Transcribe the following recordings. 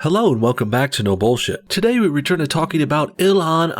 Hello and welcome back to No Bullshit. Today we return to talking about Ilhan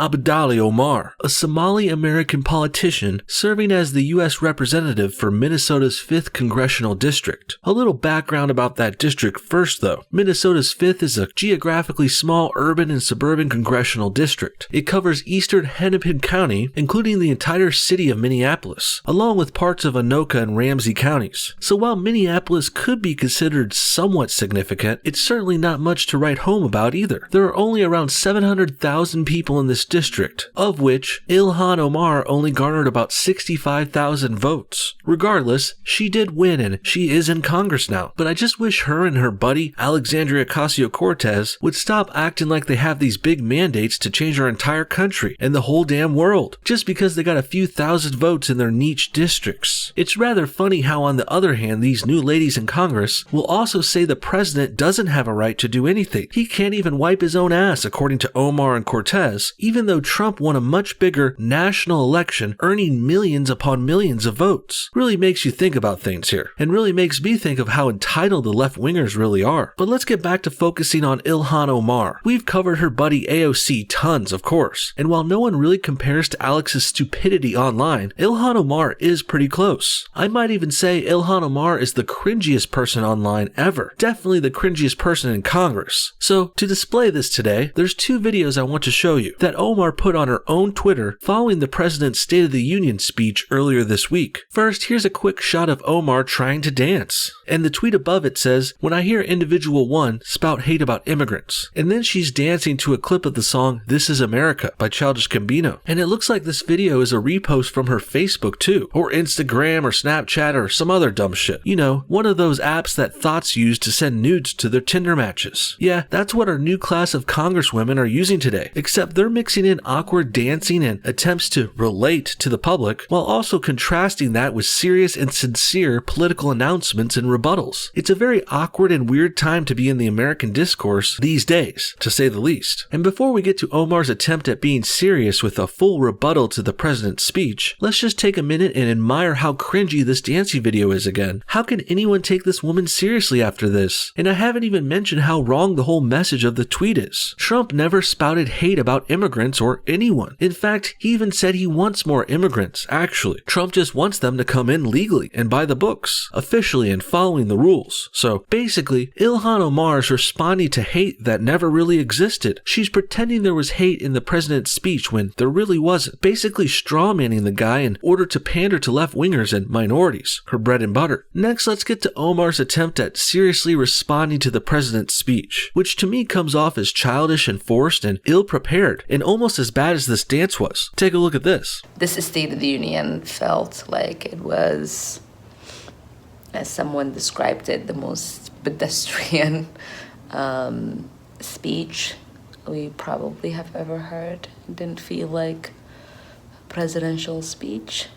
Omar, a Somali-American politician serving as the U.S. representative for Minnesota's 5th Congressional District. A little background about that district first though. Minnesota's 5th is a geographically small urban and suburban congressional district. It covers eastern Hennepin County, including the entire city of Minneapolis, along with parts of Anoka and Ramsey counties. So while Minneapolis could be considered somewhat significant, it's certainly not much to write home about either. There are only around 700,000 people in this district, of which Ilhan Omar only garnered about 65,000 votes. Regardless, she did win and she is in Congress now, but I just wish her and her buddy Alexandria Ocasio-Cortez would stop acting like they have these big mandates to change our entire country and the whole damn world, just because they got a few thousand votes in their niche districts. It's rather funny how on the other hand these new ladies in Congress will also say the president doesn't have a right to do anything. He can't even wipe his own ass, according to Omar and Cortez, even though Trump won a much bigger national election, earning millions upon millions of votes. Really makes you think about things here, and really makes me think of how entitled the left-wingers really are. But let's get back to focusing on Ilhan Omar. We've covered her buddy AOC tons, of course, and while no one really compares to Alex's stupidity online, Ilhan Omar is pretty close. I might even say Ilhan Omar is the cringiest person online ever. Definitely the cringiest person in Congress. So, to display this today, there's two videos I want to show you that Omar put on her own Twitter following the president's State of the Union speech earlier this week. First, here's a quick shot of Omar trying to dance. And the tweet above it says, "When I hear individual one spout hate about immigrants." And then she's dancing to a clip of the song This Is America by Childish Gambino. And it looks like this video is a repost from her Facebook too, or Instagram or Snapchat or some other dumb shit. You know, one of those apps that thoughts use to send nudes to their Tinder matches. Yeah, that's what our new class of congresswomen are using today, except they're mixing in awkward dancing and attempts to relate to the public, while also contrasting that with serious and sincere political announcements and rebuttals. It's a very awkward and weird time to be in the American discourse these days, to say the least. And before we get to Omar's attempt at being serious with a full rebuttal to the president's speech, let's just take a minute and admire how cringy this dancing video is again. How can anyone take this woman seriously after this? And I haven't even mentioned how wrong the whole message of the tweet is. Trump never spouted hate about immigrants or anyone. In fact, he even said he wants more immigrants, actually. Trump just wants them to come in legally and by the books, officially and following the rules. So basically, Ilhan Omar is responding to hate that never really existed. She's pretending there was hate in the president's speech when there really wasn't, basically strawmanning the guy in order to pander to left-wingers and minorities, her bread and butter. Next, let's get to Omar's attempt at seriously responding to the president's speech, which to me comes off as childish and forced and ill-prepared, and almost as bad as this dance was. Take a look at this. This State of the Union felt like it was, as someone described it, the most pedestrian speech we probably have ever heard. It didn't feel like a presidential speech.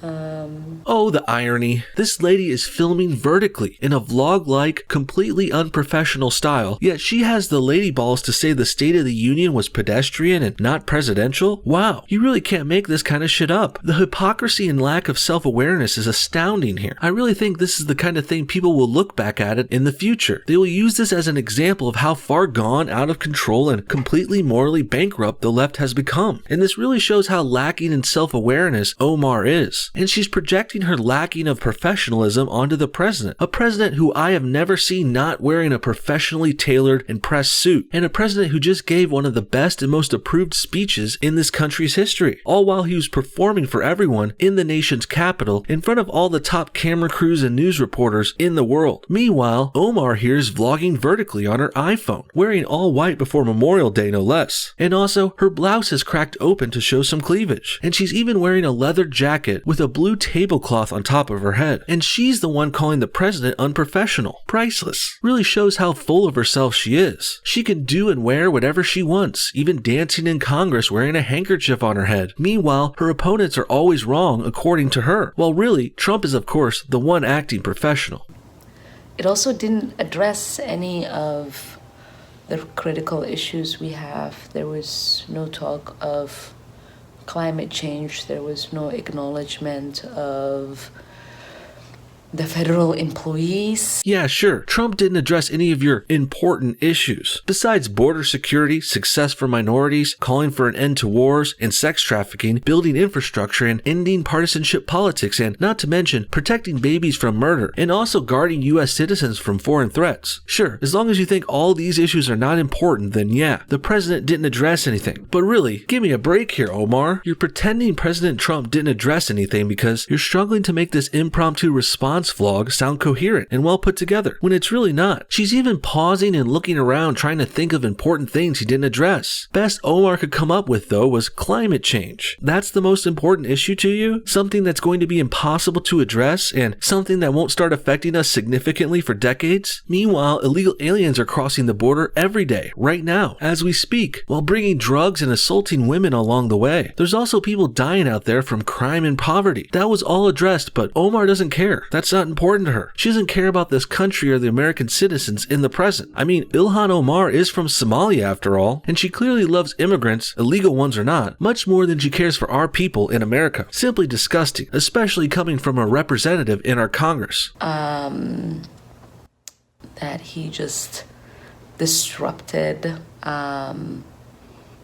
Oh, the irony. This lady is filming vertically in a vlog-like, completely unprofessional style, yet she has the lady balls to say the State of the Union was pedestrian and not presidential? Wow, you really can't make this kind of shit up. The hypocrisy and lack of self-awareness is astounding here. I really think this is the kind of thing people will look back at it in the future. They will use this as an example of how far gone, out of control, and completely morally bankrupt the left has become. And this really shows how lacking in self-awareness Omar is. And she's projecting her lacking of professionalism onto the president. A president who I have never seen not wearing a professionally tailored and pressed suit. And a president who just gave one of the best and most approved speeches in this country's history. All while he was performing for everyone in the nation's capital in front of all the top camera crews and news reporters in the world. Meanwhile, Omar here is vlogging vertically on her iPhone, wearing all white before Memorial Day no less. And also, her blouse is cracked open to show some cleavage. And she's even wearing a leather jacket with a blue tablecloth on top of her head. And she's the one calling the president unprofessional. Priceless. Really shows how full of herself she is. She can do and wear whatever she wants, even dancing in Congress wearing a handkerchief on her head. Meanwhile, her opponents are always wrong according to her. While really, Trump is of course the one acting professional. It also didn't address any of the critical issues we have. There was no talk of climate change. There was no acknowledgement of the federal employees. Yeah, sure. Trump didn't address any of your important issues. Besides border security, success for minorities, calling for an end to wars and sex trafficking, building infrastructure, and ending partisanship politics, and not to mention protecting babies from murder, and also guarding U.S. citizens from foreign threats. Sure, as long as you think all these issues are not important, then yeah, the president didn't address anything. But really, give me a break here, Omar. You're pretending President Trump didn't address anything because you're struggling to make this impromptu response vlog sound coherent and well put together, when it's really not. She's even pausing and looking around trying to think of important things he didn't address. Best Omar could come up with, though, was climate change. That's the most important issue to you? Something that's going to be impossible to address and something that won't start affecting us significantly for decades? Meanwhile, illegal aliens are crossing the border every day, right now, as we speak, while bringing drugs and assaulting women along the way. There's also people dying out there from crime and poverty. That was all addressed, but Omar doesn't care. That's not important to her. She doesn't care about this country or the American citizens in the present. I mean, Ilhan Omar is from Somalia after all, and she clearly loves immigrants, illegal ones or not, much more than she cares for our people in America. Simply disgusting, especially coming from a representative in our Congress. That he just disrupted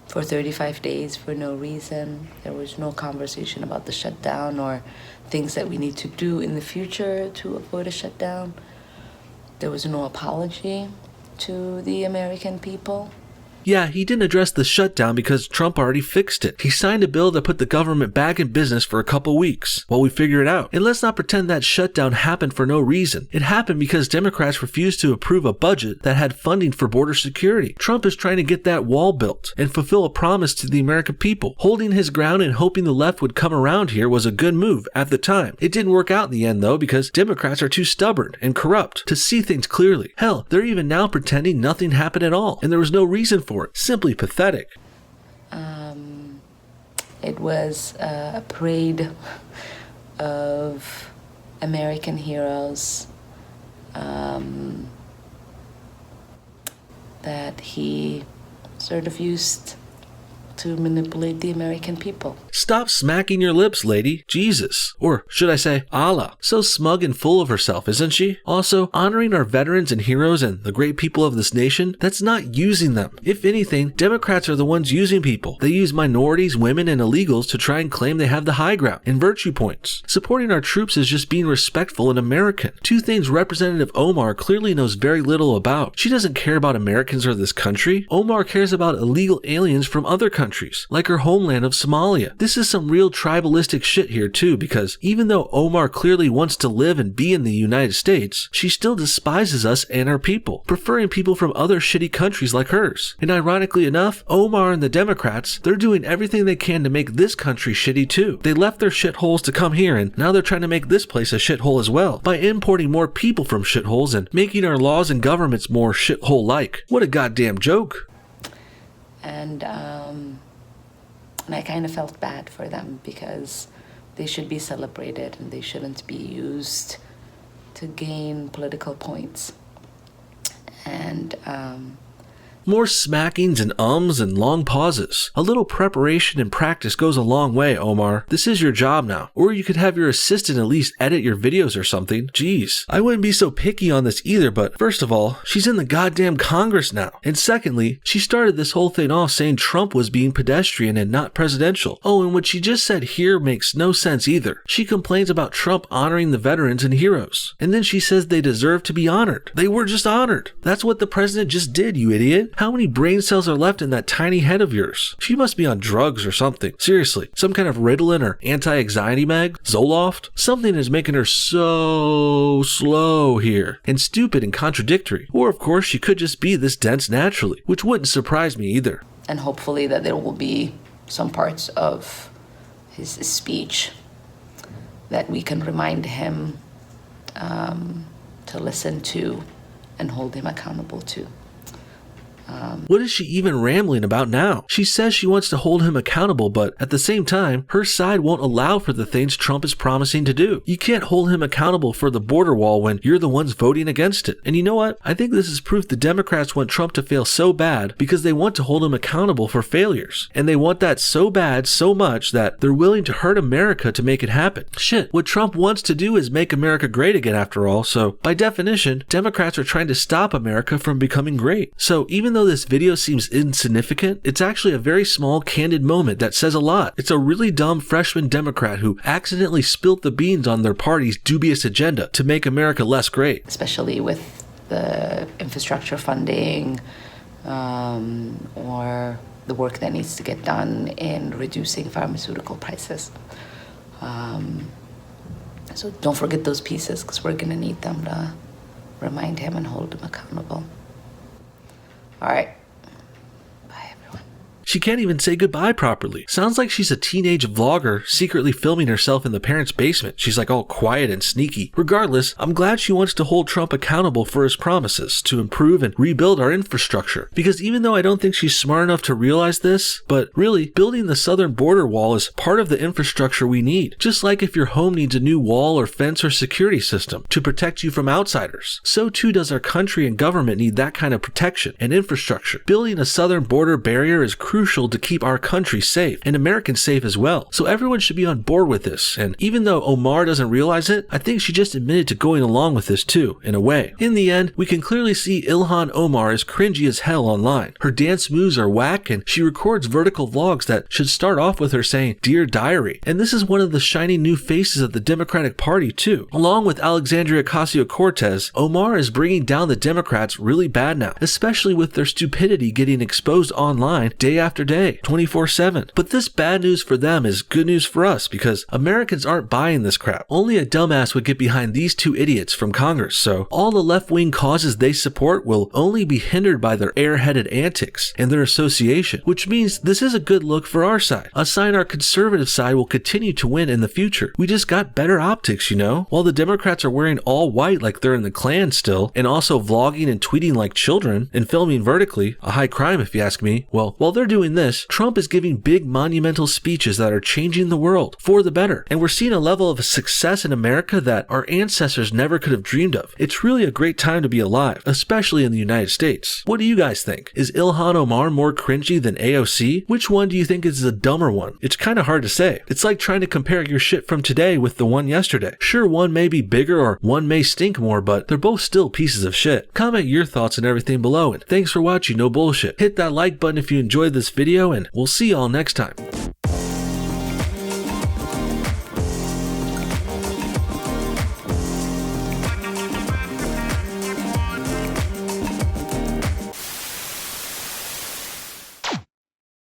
for 35 days for no reason. There was no conversation about the shutdown or things that we need to do in the future to avoid a shutdown. There was no apology to the American people. Yeah, he didn't address the shutdown because Trump already fixed it. He signed a bill that put the government back in business for a couple weeks while we figure it out. And let's not pretend that shutdown happened for no reason. It happened because Democrats refused to approve a budget that had funding for border security. Trump is trying to get that wall built and fulfill a promise to the American people. Holding his ground and hoping the left would come around here was a good move at the time. It didn't work out in the end though because Democrats are too stubborn and corrupt to see things clearly. Hell, they're even now pretending nothing happened at all and there was no reason for it. Simply pathetic. It was a parade of American heroes that he sort of used to manipulate the American people. Stop smacking your lips, lady. Jesus. Or should I say, Allah. So smug and full of herself, isn't she? Also, honoring our veterans and heroes and the great people of this nation, that's not using them. If anything, Democrats are the ones using people. They use minorities, women, and illegals to try and claim they have the high ground and virtue points. Supporting our troops is just being respectful and American. Two things Representative Omar clearly knows very little about. She doesn't care about Americans or this country. Omar cares about illegal aliens from other countries, like her homeland of Somalia. This is some real tribalistic shit here too, because even though Omar clearly wants to live and be in the United States, she still despises us and our people, preferring people from other shitty countries like hers. And ironically enough, Omar and the Democrats, they're doing everything they can to make this country shitty too. They left their shitholes to come here, and now they're trying to make this place a shithole as well, by importing more people from shitholes and making our laws and governments more shithole-like. What a goddamn joke. And I kind of felt bad for them because they should be celebrated and they shouldn't be used to gain political points. And More smackings and ums and long pauses. A little preparation and practice goes a long way, Omar. This is your job now. Or you could have your assistant at least edit your videos or something. Jeez. I wouldn't be so picky on this either, but first of all, she's in the goddamn Congress now. And secondly, she started this whole thing off saying Trump was being pedestrian and not presidential. Oh, and what she just said here makes no sense either. She complains about Trump honoring the veterans and heroes. And then she says they deserve to be honored. They were just honored. That's what the president just did, you idiot. How many brain cells are left in that tiny head of yours? She must be on drugs or something. Seriously, some kind of Ritalin or anti-anxiety mag? Zoloft? Something is making her so slow here, and stupid and contradictory. Or of course, she could just be this dense naturally, which wouldn't surprise me either. And hopefully that there will be some parts of his speech that we can remind him to listen to and hold him accountable to. What is she even rambling about now? She says she wants to hold him accountable, but at the same time, her side won't allow for the things Trump is promising to do. You can't hold him accountable for the border wall when you're the ones voting against it. And you know what? I think this is proof the Democrats want Trump to fail so bad because they want to hold him accountable for failures. And they want that so bad, so much, that they're willing to hurt America to make it happen. Shit, what Trump wants to do is make America great again after all, so by definition, Democrats are trying to stop America from becoming great. So even though this video seems insignificant, it's actually a very small, candid moment that says a lot. It's a really dumb freshman Democrat who accidentally spilt the beans on their party's dubious agenda to make America less great. Especially with the infrastructure funding or the work that needs to get done in reducing pharmaceutical prices. So don't forget those pieces, because we're going to need them to remind him and hold him accountable. All right. Bye, everyone. She can't even say goodbye properly. Sounds like she's a teenage vlogger secretly filming herself in the parents' basement. She's like all quiet and sneaky. Regardless, I'm glad she wants to hold Trump accountable for his promises to improve and rebuild our infrastructure. Because even though I don't think she's smart enough to realize this, but really, building the southern border wall is part of the infrastructure we need. Just like if your home needs a new wall or fence or security system to protect you from outsiders, so too does our country and government need that kind of protection and infrastructure. Building a southern border barrier is crucial to keep our country safe and Americans safe as well. So everyone should be on board with this. And even though Omar doesn't realize it, I think she just admitted to going along with this too, in a way. In the end, we can clearly see Ilhan Omar is cringy as hell online. Her dance moves are whack, and she records vertical vlogs that should start off with her saying, "Dear Diary." And this is one of the shining new faces of the Democratic Party too. Along with Alexandria Ocasio-Cortez, Omar is bringing down the Democrats really bad now, especially with their stupidity getting exposed online day after day, 24/7. But this bad news for them is good news for us, because Americans aren't buying this crap. Only a dumbass would get behind these two idiots from Congress, so all the left-wing causes they support will only be hindered by their airheaded antics and their association, which means this is a good look for our side, a sign our conservative side will continue to win in the future. We just got better optics, you know? While the Democrats are wearing all white like they're in the Klan still, and also vlogging and tweeting like children, and filming vertically, a high crime if you ask me, well, while they're doing this, Trump is giving big monumental speeches that are changing the world for the better. And we're seeing a level of success in America that our ancestors never could have dreamed of. It's really a great time to be alive, especially in the United States. What do you guys think? Is Ilhan Omar more cringy than AOC? Which one do you think is the dumber one? It's kind of hard to say. It's like trying to compare your shit from today with the one yesterday. Sure, one may be bigger or one may stink more, but they're both still pieces of shit. Comment your thoughts and everything below, and thanks for watching No Bullshit. Hit that like button if you enjoyed this video, and we'll see y'all next time.